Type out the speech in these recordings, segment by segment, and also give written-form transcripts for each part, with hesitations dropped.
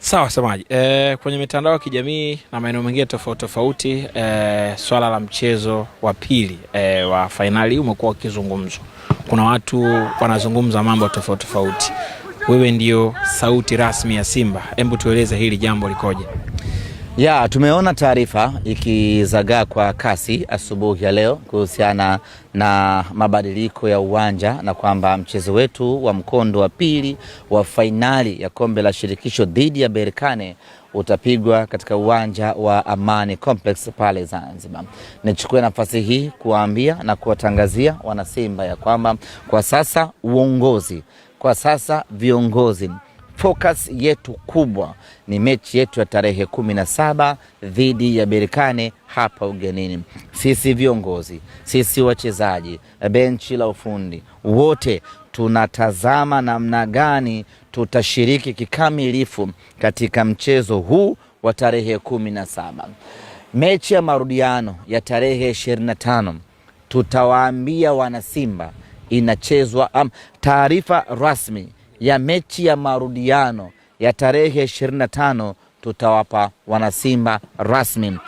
Sawa semaji. Kwenye mitandao ya kijamii na maeneo mengine tofauti tofauti, swala la mchezo wa pili wa finali umekuwa ukizungumzwa. Kuna watu wanazungumza mambo tofauti tofauti. Wewe ndio sauti rasmi ya Simba. Hebu tueleze hili jambo likoje? Tumeona taarifa ikizagaa kwa kasi asubuhi ya leo kuhusiana na mabadiliko ya uwanja na kwamba mchezo wetu wa mkondo wa pili wa fainali ya kombe la shirikisho dhidi ya Berkane utapigwa katika uwanja wa Amani Complex pale Zanzibar. Nichukue nafasi hii kuwaambia na kuwatangazia wana Simba ya kwamba kwa sasa viongozi, focus yetu kubwa ni mechi yetu ya tarehe 17 dhidi ya Berkane hapa ugenini. Sisi viongozi, sisi wachezaji, benchi la ufundi, wote tunatazama namna gani tutashiriki kikamilifu katika mchezo huu wa tarehe 17. Mechi ya marudiano ya tarehe 25 tutawaambia wana Simba inachezwa. Taarifa rasmi ya mechi ya marudiano ya tarehe 25 tutawapa wanasimba rasmi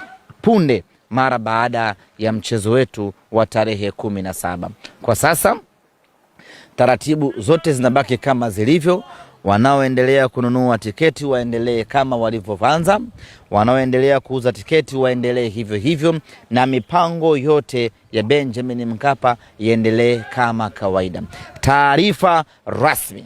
punde mara baada ya mchezo wetu wa tarehe 17. Kwa sasa taratibu zote zinabaki kama zilivyo. Wanaoendelea kununua tiketi waendelee kama walivyoanza, wanaoendelea kuuza tiketi waendelee hivyo hivyo, na mipango yote ya Benjamin Mkapa iendelee kama kawaida. Taarifa rasmi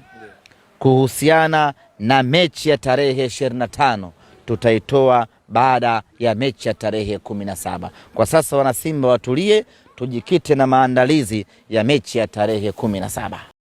kuhusiana na mechi ya tarehe 25 tutaitoa baada ya mechi ya tarehe 17. Kwa sasa wana Simba watulie, tujikite na maandalizi ya mechi ya tarehe 17.